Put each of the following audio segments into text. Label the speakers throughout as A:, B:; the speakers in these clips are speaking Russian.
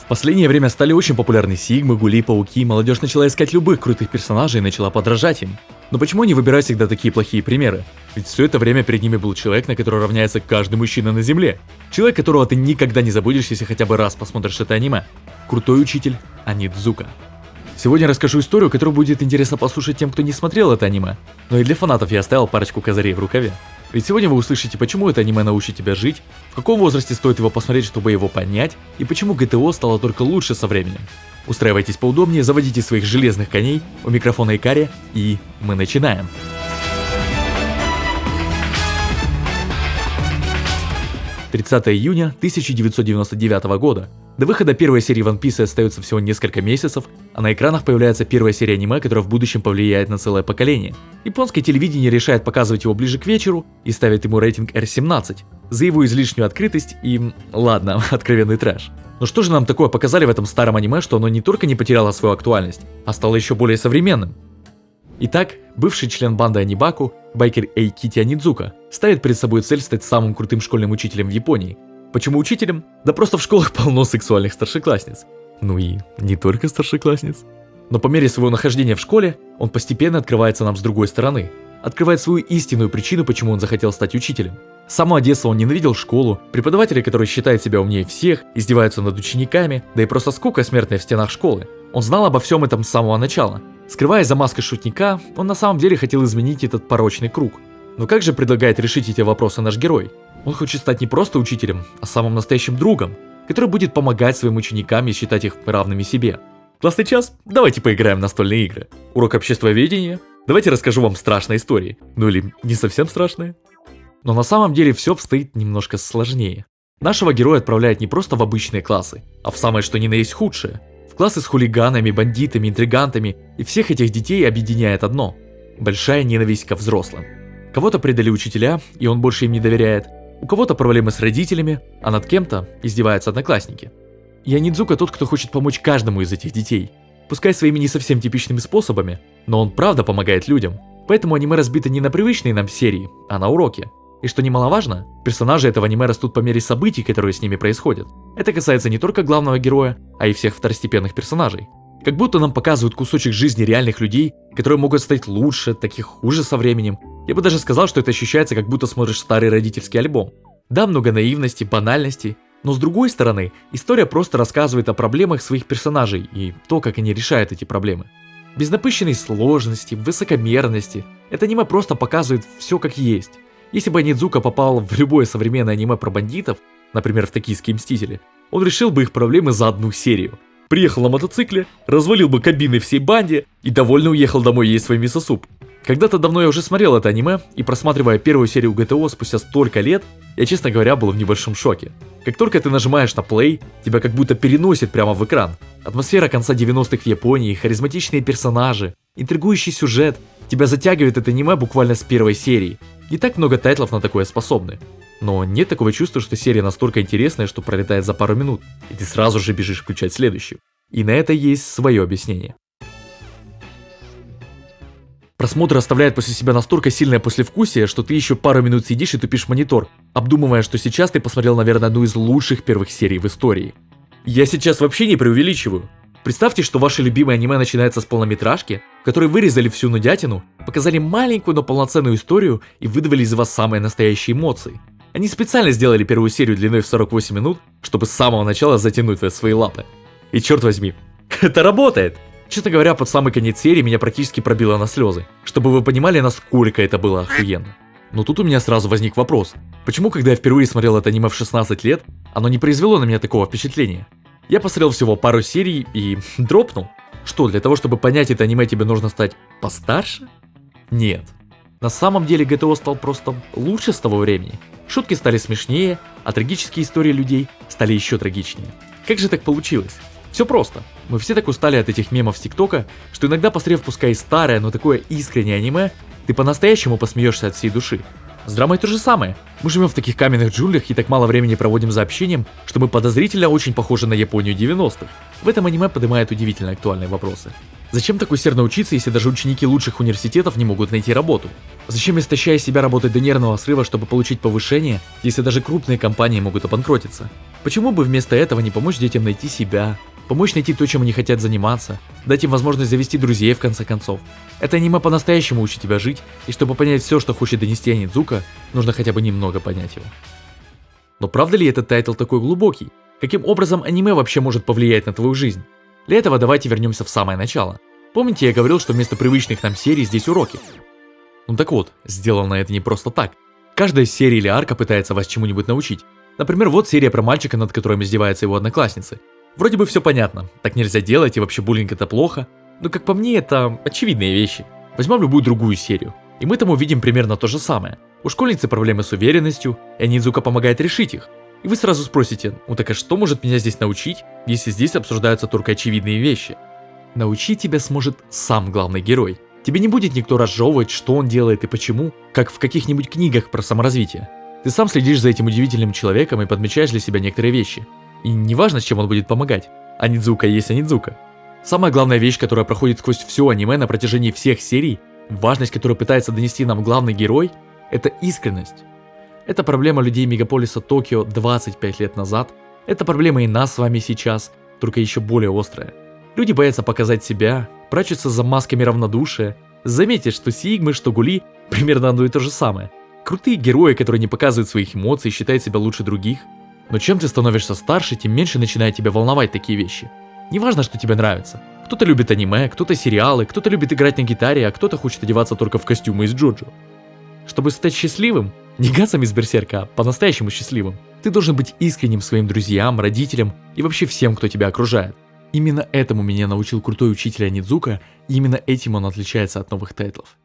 A: В последнее время стали очень популярны Сигмы, Гули, Пауки, молодежь начала искать любых крутых персонажей и начала подражать им. Но почему они выбирают всегда такие плохие примеры? Ведь все это время перед ними был человек, на который равняется каждый мужчина на земле. Человек, которого ты никогда не забудешь, если хотя бы раз посмотришь это аниме. Крутой учитель Онидзука. Сегодня я расскажу историю, которую будет интересно послушать тем, кто не смотрел это аниме. Но и для фанатов я оставил парочку козырей в рукаве. Ведь сегодня вы услышите, почему это аниме научит тебя жить, в каком возрасте стоит его посмотреть, чтобы его понять, и почему ГТО стало только лучше со временем. Устраивайтесь поудобнее, заводите своих железных коней, у микрофона Икари, и мы начинаем. Июня 1999 года. До выхода первой серии One Piece остается всего несколько месяцев, а на экранах появляется первая серия аниме, которая в будущем повлияет на целое поколение. Японское телевидение решает показывать его ближе к вечеру и ставит ему рейтинг R17 за его излишнюю открытость и, ладно, откровенный трэш. Но что же нам такое показали в этом старом аниме, что оно не только не потеряло свою актуальность, а стало еще более современным? Итак, бывший член банды Анибаку, байкер Эйкити Онидзука, ставит перед собой цель стать самым крутым школьным учителем в Японии. Почему учителем? Да просто в школах полно сексуальных старшеклассниц. Ну и не только старшеклассниц. Но по мере своего нахождения в школе, он постепенно открывается нам с другой стороны. Открывает свою истинную причину, почему он захотел стать учителем. С самого детства он ненавидел школу, преподавателей, которые считают себя умнее всех, издеваются над учениками, да и просто скука смертная в стенах школы. Он знал обо всем этом с самого начала. Скрываясь за маской шутника, он на самом деле хотел изменить этот порочный круг. Но как же предлагает решить эти вопросы наш герой? Он хочет стать не просто учителем, а самым настоящим другом, который будет помогать своим ученикам и считать их равными себе. Классный час? Давайте поиграем в настольные игры. Урок обществоведения? Давайте расскажу вам страшные истории. Ну или не совсем страшные. Но на самом деле все обстоит немножко сложнее. Нашего героя отправляют не просто в обычные классы, а в самое что ни на есть худшее. В классы с хулиганами, бандитами, интригантами, и всех этих детей объединяет одно – большая ненависть ко взрослым. Кого-то предали учителя, и он больше им не доверяет. У кого-то проблемы с родителями, а над кем-то издеваются одноклассники. И Онидзука тот, кто хочет помочь каждому из этих детей. Пускай своими не совсем типичными способами, но он правда помогает людям. Поэтому аниме разбито не на привычные нам серии, а на уроки. И что немаловажно, персонажи этого аниме растут по мере событий, которые с ними происходят. Это касается не только главного героя, а и всех второстепенных персонажей. Как будто нам показывают кусочек жизни реальных людей, которые могут стать лучше, таких хуже со временем. Я бы даже сказал, что это ощущается, как будто смотришь старый родительский альбом. Да, много наивности, банальностей, но с другой стороны, история просто рассказывает о проблемах своих персонажей и то, как они решают эти проблемы. Без напыщенной сложности, высокомерности, это аниме просто показывает все как есть. Если бы Онидзука попал в любое современное аниме про бандитов, например, в «Токийские мстители», он решил бы их проблемы за одну серию. Приехал на мотоцикле, развалил бы кабины всей банде и довольно уехал домой есть свой мисо-суп. Когда-то давно я уже смотрел это аниме, и просматривая первую серию ГТО спустя столько лет, я, честно говоря, был в небольшом шоке. Как только ты нажимаешь на play, тебя как будто переносит прямо в экран. Атмосфера конца 90-х в Японии, харизматичные персонажи, интригующий сюжет, тебя затягивает это аниме буквально с первой серии. Не так много тайтлов на такое способны. Но нет такого чувства, что серия настолько интересная, что пролетает за пару минут, и ты сразу же бежишь включать следующую. И на это есть свое объяснение. Просмотр оставляет после себя настолько сильное послевкусие, что ты еще пару минут сидишь и тупишь в монитор, обдумывая, что сейчас ты посмотрел, наверное, одну из лучших первых серий в истории. Я сейчас вообще не преувеличиваю. Представьте, что ваше любимое аниме начинается с полнометражки, в которой вырезали всю нудятину, показали маленькую, но полноценную историю и выдавали из вас самые настоящие эмоции. Они специально сделали первую серию длиной в 48 минут, чтобы с самого начала затянуть в свои лапы. И черт возьми, это работает! Честно говоря, под самый конец серии меня практически пробило на слезы, чтобы вы понимали, насколько это было охуенно. Но тут у меня сразу возник вопрос, почему, когда я впервые смотрел это аниме в 16 лет, оно не произвело на меня такого впечатления? Я посмотрел всего пару серий и дропнул. Что, для того, чтобы понять это аниме, тебе нужно стать постарше? Нет. На самом деле ГТО стал просто лучше с того времени. Шутки стали смешнее, а трагические истории людей стали еще трагичнее. Как же так получилось? Все просто. Мы все так устали от этих мемов с ТикТока, что иногда, посмотрев пускай старое, но такое искреннее аниме, ты по-настоящему посмеешься от всей души. С драмой то же самое. Мы живем в таких каменных джунглях и так мало времени проводим за общением, что мы подозрительно очень похожи на Японию 90-х. В этом аниме поднимают удивительно актуальные вопросы. Зачем так усердно учиться, если даже ученики лучших университетов не могут найти работу? Зачем, истощая себя, работать до нервного срыва, чтобы получить повышение, если даже крупные компании могут обанкротиться? Почему бы вместо этого не помочь детям найти себя, помочь найти то, чем они хотят заниматься, дать им возможность завести друзей в конце концов? Это аниме по-настоящему учит тебя жить, и чтобы понять все, что хочет донести Онидзука, нужно хотя бы немного понять его. Но правда ли этот тайтл такой глубокий? Каким образом аниме вообще может повлиять на твою жизнь? Для этого давайте вернемся в самое начало. Помните, я говорил, что вместо привычных нам серий здесь уроки? Ну так вот, сделано это не просто так. Каждая серия или арка пытается вас чему-нибудь научить. Например, вот серия про мальчика, над которым издеваются его одноклассницы. Вроде бы все понятно, так нельзя делать, и вообще буллинг это плохо. Но как по мне, это очевидные вещи. Возьмем любую другую серию, и мы там увидим примерно то же самое. У школьницы проблемы с уверенностью, и Онидзука помогает решить их. И вы сразу спросите, ну так а что может меня здесь научить, если здесь обсуждаются только очевидные вещи? Научить тебя сможет сам главный герой. Тебе не будет никто разжевывать, что он делает и почему, как в каких-нибудь книгах про саморазвитие. Ты сам следишь за этим удивительным человеком и подмечаешь для себя некоторые вещи. И неважно, с чем он будет помогать. Онидзука есть Онидзука. Самая главная вещь, которая проходит сквозь все аниме на протяжении всех серий, важность, которую пытается донести нам главный герой, это искренность. Это проблема людей мегаполиса Токио 25 лет назад. Это проблема и нас с вами сейчас, только еще более острая. Люди боятся показать себя, прячутся за масками равнодушия. Заметьте, что Сигмы, что Гули примерно одно и то же самое. Крутые герои, которые не показывают своих эмоций и считают себя лучше других. Но чем ты становишься старше, тем меньше начинает тебя волновать такие вещи. Неважно, что тебе нравится. Кто-то любит аниме, кто-то сериалы, кто-то любит играть на гитаре, а кто-то хочет одеваться только в костюмы из Джоджо. Чтобы стать счастливым, не Гасом из Берсерка, а по-настоящему счастливым, ты должен быть искренним своим друзьям, родителям и вообще всем, кто тебя окружает. Именно этому меня научил крутой учитель Онидзука, и именно этим он отличается от новых тайтлов.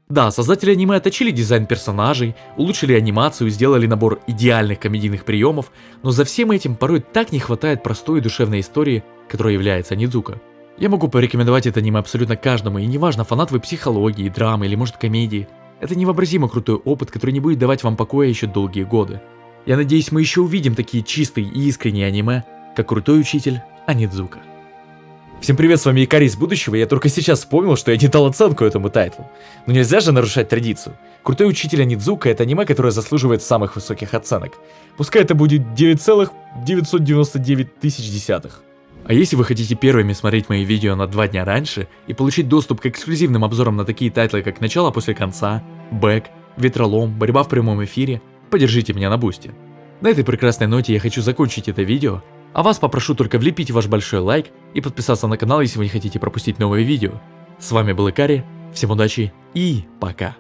A: Да, создатели аниме отточили дизайн персонажей, улучшили анимацию, сделали набор идеальных комедийных приемов, но за всем этим порой так не хватает простой и душевной истории, которой является Онидзука. Я могу порекомендовать это аниме абсолютно каждому, и неважно, фанат вы психологии, драмы или может комедии. Это невообразимо крутой опыт, который не будет давать вам покоя еще долгие годы. Я надеюсь, мы еще увидим такие чистые и искренние аниме, как крутой учитель Онидзука. Всем привет, с вами Икари из будущего, и я только сейчас вспомнил, что я не дал оценку этому тайтлу. Но нельзя же нарушать традицию. Крутой учитель Онидзука — это аниме, которое заслуживает самых высоких оценок. Пускай это будет 9,999 тысяч. А если вы хотите первыми смотреть мои видео на 2 дня раньше и получить доступ к эксклюзивным обзорам на такие тайтлы, как «Начало после конца», «Бэк», «Ветролом», «Борьба в прямом эфире», поддержите меня на бусте. На этой прекрасной ноте я хочу закончить это видео, а вас попрошу только влепить ваш большой лайк и подписаться на канал, если вы не хотите пропустить новые видео. С вами был Икари, всем удачи и пока.